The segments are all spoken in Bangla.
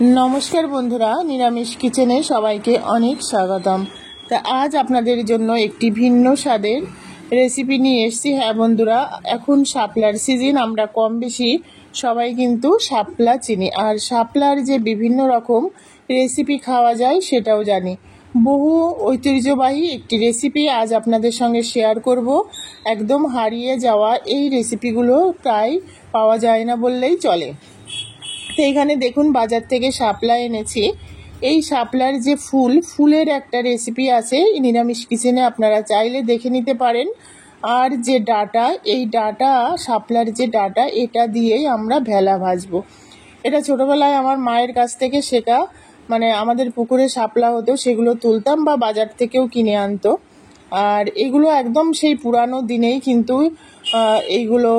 নমস্কার বন্ধুরা, নিরামিষ কিচেনে সবাইকে অনেক স্বাগতম। তা আজ আপনাদের জন্য একটি ভিন্ন স্বাদের রেসিপি নিয়ে এসেছি। হ্যাঁ বন্ধুরা, এখন শাপলার সিজন, আমরা কম বেশি সবাই কিন্তু শাপলা চিনি, আর শাপলার যে বিভিন্ন রকম রেসিপি খাওয়া যায় সেটাও জানি। বহু ঐতিহ্যবাহী একটি রেসিপি আজ আপনাদের সঙ্গে শেয়ার করব। একদম হারিয়ে যাওয়া এই রেসিপিগুলো প্রায় পাওয়া যায় না বললেই চলে। তো এখানে দেখুন, বাজার থেকে শাপলা এনেছি। এই শাপলার যে ফুলের একটা রেসিপি আছে নিরামিষ কিচেনে, আপনারা চাইলে দেখে নিতে পারেন। আর যে ডাটা, এই ডাটা, শাপলার যে ডাটা, এটা দিয়েই আমরা ভেলা ভাজবো। এটা ছোটবেলায় আমার মায়ের কাছ থেকে শেখা। মানে আমাদের পুকুরে শাপলা হতো, সেগুলো তুলতাম বা বাজার থেকেও কিনে আনতো। আর এগুলো একদম সেই পুরানো দিনেই কিন্তু এইগুলো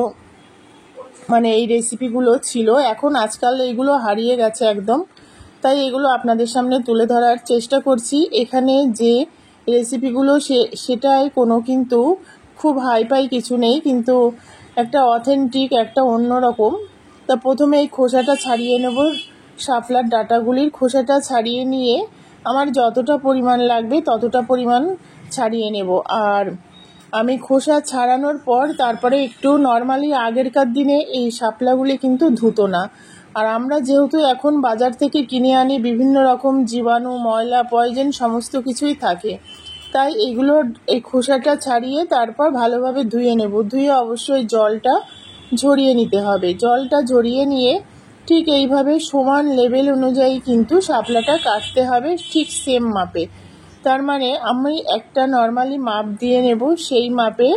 মানে এই রেসিপিগুলো ছিল। এখন আজকাল এইগুলো হারিয়ে গেছে একদম, তাই এগুলো আপনাদের সামনে তুলে ধরার চেষ্টা করছি। এখানে যে রেসিপিগুলো সেটাই কোনো কিন্তু খুব হাইফাই কিছু নেই, কিন্তু একটা অথেন্টিক, একটা অন্যরকম। তা প্রথমে এই খোসাটা ছাড়িয়ে নেব। শাপলার ডাটাগুলির খোসাটা ছাড়িয়ে নিয়ে আমার যতটা পরিমাণ লাগবে ততটা পরিমাণ ছাড়িয়ে নেব। আর আমি খোসা ছাড়ানোর পর তারপরে একটু নর্মালি, আগেরকার দিনে এই শাপলাগুলি কিন্তু ধুতো না। আর আমরা যেহেতু এখন বাজার থেকে কিনে আনি, বিভিন্ন রকম জীবাণু, ময়লা, পয়জন সমস্ত কিছুই থাকে, তাই এই খোসাটা ছাড়িয়ে তারপর ভালোভাবে ধুয়ে নেব। ধুয়ে অবশ্যই জলটা ঝরিয়ে নিতে হবে। জলটা ঝরিয়ে নিয়ে ঠিক এইভাবে সমান লেভেল অনুযায়ী কিন্তু শাপলাটা কাটতে হবে, ঠিক সেম মাপে। তার মানে আমি একটা নর্মালি মাপ দিয়ে নেব, সেই মাপে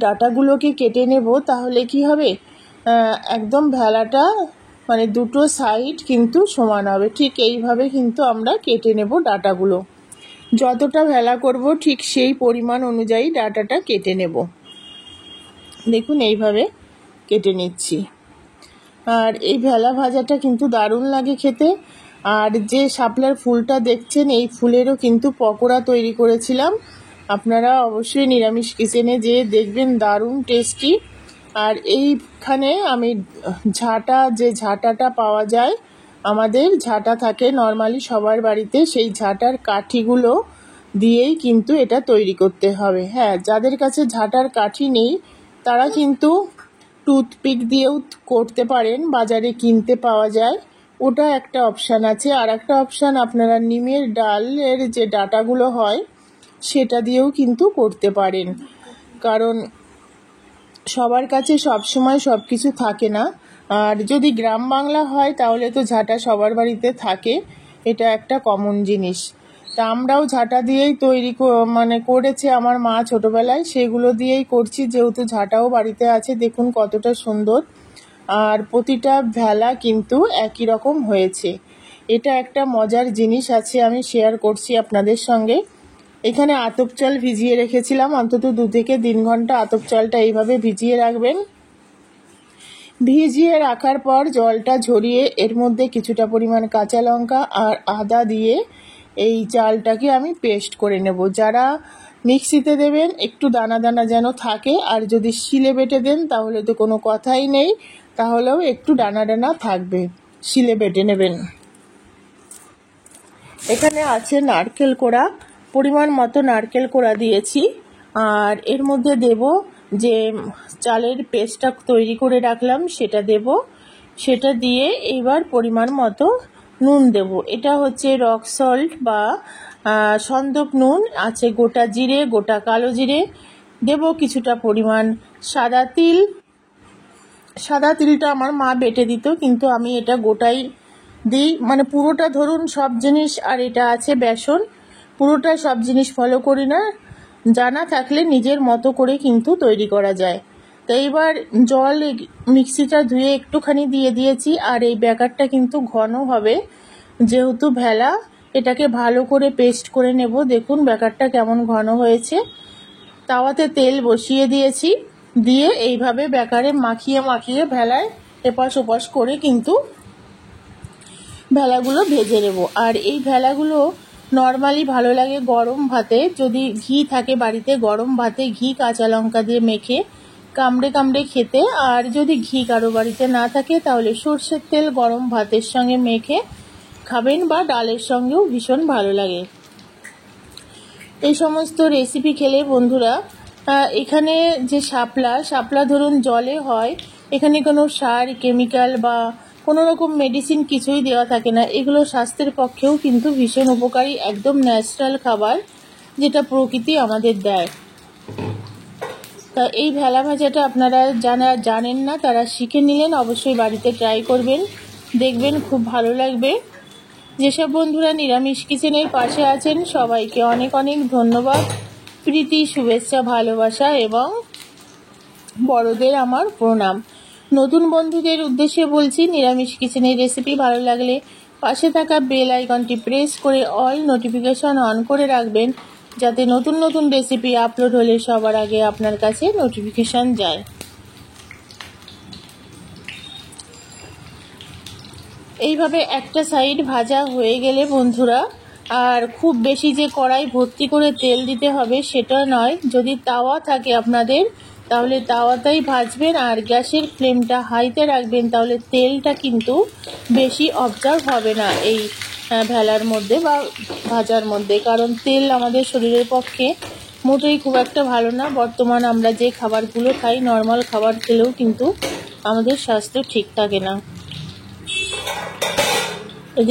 ডাটাগুলোকে কেটে নেব। তাহলে কি হবে, একদম ভেলাটা মানে দুটো সাইড কিন্তু সমান হবে। ঠিক এইভাবে কিন্তু আমরা কেটে নেব ডাটাগুলো। যতটা ভেলা করব ঠিক সেই পরিমাণ অনুযায়ী ডাটাটা কেটে নেব। দেখুন এইভাবে কেটে নিচ্ছি। আর এই ভেলা ভাজাটা কিন্তু দারুণ লাগে খেতে। আর যে শাপলার ফুলটা দেখছেন, এই ফুলেরও কিন্তু পকোড়া তৈরি করেছিলাম। আপনারা অবশ্যই নিরামিষ কিচেনে যেয়ে দেখবেন, দারুণ টেস্টি। আর এইখানে আমি ঝাঁটাটা পাওয়া যায়, আমাদের ঝাঁটা থাকে নর্মালি সবার বাড়িতে, সেই ঝাঁটার কাঠিগুলো দিয়েই কিন্তু এটা তৈরি করতে হবে। হ্যাঁ, যাদের কাছে ঝাঁটার কাঠি নেই তারা কিন্তু টুথপিক দিয়েও করতে পারেন, বাজারে কিনতে পাওয়া যায়, ওটা একটা অপশান আছে। আর একটা অপশান, আপনারা নিমের ডালের যে ডাটাগুলো হয় সেটা দিয়েও কিন্তু করতে পারেন, কারণ সবার কাছে সবসময় সব কিছু থাকে না। আর যদি গ্রাম বাংলা হয় তাহলে তো ঝাঁটা সবার বাড়িতে থাকে, এটা একটা কমন জিনিস। তা আমরাও ঝাঁটা দিয়েই করেছে আমার মা ছোটবেলায়, সেগুলো দিয়েই করছি, যেহেতু ঝাঁটাও বাড়িতে আছে। দেখুন কতটা সুন্দর, আর প্রতিটা ভেলা কিন্তু একই রকম হয়েছে। এটা একটা মজার জিনিস আছে, আমি শেয়ার করছি আপনাদের সঙ্গে। এখানে আতপ চাল ভিজিয়ে রেখেছিলাম, অন্তত 2 থেকে 3 ঘন্টা আতপ চালটা এইভাবে ভিজিয়ে রাখবেন। ভিজিয়ে রাখার পর জলটা ঝরিয়ে এর মধ্যে কিছুটা পরিমাণ কাঁচা লঙ্কা আর আদা দিয়ে এই চালটাকে আমি পেস্ট করে নেব। যারা মিক্সিতে দেবেন একটু দানা দানা যেন থাকে, আর যদি শিলে বেটে দেন তাহলে তো কোনো কথাই নেই, তাহলেও একটু দানা দানা থাকবে, শিলে বেটে নেবেন। এখানে আছে নারকেল কোড়া, পরিমাণ মতো নারকেল কোড়া দিয়েছি। আর এর মধ্যে দেব যে চালের পেস্টটা তৈরি করে রাখলাম সেটা দেব। সেটা দিয়ে এবার পরিমাণ মতো নুন দেব। এটা হচ্ছে রক সল্ট বা সন্দক নুন আছে, গোটা জিরে, গোটা কালো জিরে দেব, কিছুটা পরিমাণ সাদা তিল। সাদা তিলটা আমার মা বেটে দিত, কিন্তু আমি এটা গোটাই দিই, মানে পুরোটা ধরুন সব জিনিস। আর এটা আছে বেসন, পুরোটা সব জিনিস ফলো করি না, জানা থাকলে নিজের মতো করে কিন্তু তৈরি করা যায়। তো এইবার জল মিক্সিটা ধুয়ে একটুখানি দিয়ে দিয়েছি। আর এই ব্যাটারটা কিন্তু ঘন হবে, যেহেতু ভেলা, এটাকে ভালো করে পেস্ট করে নেব। দেখুন ব্যাটারটা কেমন ঘন হয়েছে। তাওয়াতে তেল বসিয়ে দিয়েছি, দিয়ে এইভাবে ব্যাটারে মাখিয়ে মাখিয়ে ভেলায় এপাশ ওপাশ করে কিন্তু ভেলাগুলো ভেজে নেব। আর এই ভেলাগুলো নর্মালি ভালো লাগে গরম ভাতে, যদি ঘি থাকে বাড়িতে, গরম ভাতে ঘি কাঁচা লঙ্কা দিয়ে মেখে কামড়ে কামড়ে খেতে। আর যদি ঘি কারো বাড়িতে না থাকে তাহলে সর্ষের তেল গরম ভাতের সঙ্গে মেখে খাবেন, বা ডালের সঙ্গেও ভীষণ ভালো লাগে। এই সমস্ত রেসিপি খেলে বন্ধুরা এখানে যে শাপলা ধরুন জলে হয়, এখানে কোনো সার, কেমিক্যাল বা কোনো রকম মেডিসিন কিছুই দেওয়া থাকে না। এগুলো স্বাস্থ্যের পক্ষেও কিন্তু ভীষণ উপকারী, একদম ন্যাচারাল খাবার যেটা প্রকৃতি আমাদের দেয়। তা এই ভেলা ভাজাটা আপনারা যারা জানেন না তারা শিখে নিলেন, অবশ্যই বাড়িতে ট্রাই করবেন, দেখবেন খুব ভালো লাগবে। যেসব বন্ধুরা নিরামিষ কিচেনের পাশে আছেন সবাইকে অনেক অনেক ধন্যবাদ, প্রীতি, শুভেচ্ছা, ভালোবাসা এবং বড়দের আমার প্রণাম। নতুন বন্ধুদের উদ্দেশ্যে বলছি, নিরামিষ কিচেনের রেসিপি ভালো লাগলে পাশে থাকা বেল আইকনটি প্রেস করে অল নোটিফিকেশন অন করে রাখবেন, যাতে নতুন নতুন রেসিপি আপলোড হলে সবার আগে আপনার কাছে নোটিফিকেশন যায়। এইভাবে একটা সাইড ভাজা হয়ে গেলে বন্ধুরা, আর খুব বেশি যে কড়াই ভর্তি করে তেল দিতে হবে সেটা নয়, যদি তাওয়া থাকে আপনাদের তাহলে তাওয়াতেই ভাজবেন, আর গ্যাসের ফ্লেমটা হাইতে রাখবেন, তাহলে তেলটা কিন্তু বেশি অবজার্ভ হবে না এই ভেলার মধ্যে বা ভাজার মধ্যে, কারণ তেল আমাদের শরীরের পক্ষে মোটেই খুব একটা ভালো না। বর্তমান আমরা যে খাবারগুলো খাই, নর্মাল খাবার খেলেও কিন্তু আমাদের স্বাস্থ্য ঠিক থাকে না।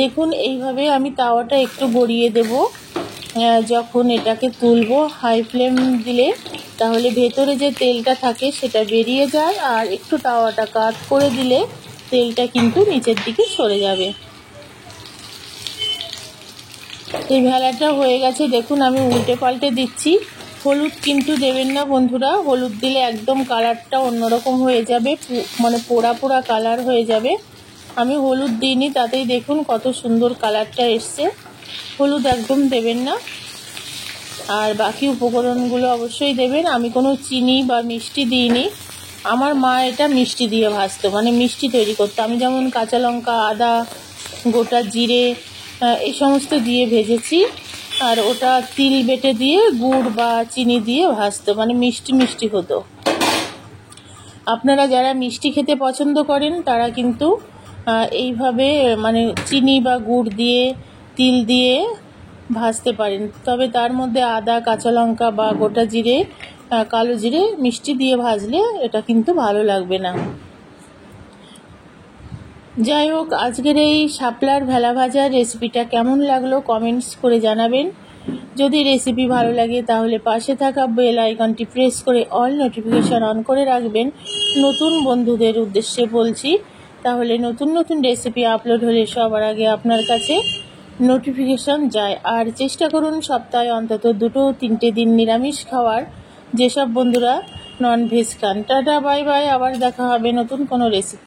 দেখুন এইভাবে আমি তাওয়াটা একটু গড়িয়ে দেব। যখন এটাকে তুলবো হাই ফ্লেম দিলে তাহলে ভেতরে যে তেলটা থাকে সেটা বেরিয়ে যায়, আর একটু তাওয়াটা কাত করে দিলে তেলটা কিন্তু নিচের দিকে সরে যাবে। এই ভেলাটা হয়ে গেছে, দেখুন আমি উল্টে পাল্টে দিচ্ছি। হলুদ কিন্তু দেবেন না বন্ধুরা, হলুদ দিলে একদম কালারটা অন্যরকম হয়ে যাবে, মানে পোড়া পোড়া কালার হয়ে যাবে। আমি হলুদ দিইনি, তাতেই দেখুন কত সুন্দর কালারটা এসছে। হলুদ একদম দেবেন না। আর বাকি উপকরণগুলো অবশ্যই দেবেন। আমি কোনো চিনি বা মিষ্টি দিইনি, আমার মা এটা মিষ্টি দিয়ে ভাজতো, মানে মিষ্টি তৈরি করতো। আমি যেমন কাঁচা লঙ্কা, আদা, গোটা জিরে এই সমস্ত দিয়ে ভেজেছি, আর ওটা তিল বেটে দিয়ে গুড় বা চিনি দিয়ে ভাজতো, মানে মিষ্টি মিষ্টি হতো। আপনারা যারা মিষ্টি খেতে পছন্দ করেন তারা কিন্তু এইভাবে মানে চিনি বা গুড় দিয়ে, তিল দিয়ে ভাজতে পারেন, তবে তার মধ্যে আদা, কাঁচা লঙ্কা বা গোটা জিরে, কালো জিরে, মিষ্টি দিয়ে ভাজলে এটা কিন্তু ভালো লাগবে না। যাই হোক, আজকের এই শাপলার ভেলা ভাজার রেসিপিটা কেমন লাগলো কমেন্টস করে জানাবেন। যদি রেসিপি ভালো লাগে তাহলে পাশে থাকা বেল আইকনটি প্রেস করে অল নোটিফিকেশন অন করে রাখবেন। নতুন বন্ধুদের উদ্দেশ্যে বলছি, তাহলে নতুন নতুন রেসিপি আপলোড হলে সবার আগে আপনার কাছে নোটিফিকেশন যায়। আর চেষ্টা করুন সপ্তাহে অন্তত 2-3 দিন নিরামিষ খাওয়ার, যেসব বন্ধুরা ননভেজ খান। টাটা, বাই বাই, আবার দেখা হবে নতুন কোনো রেসিপি।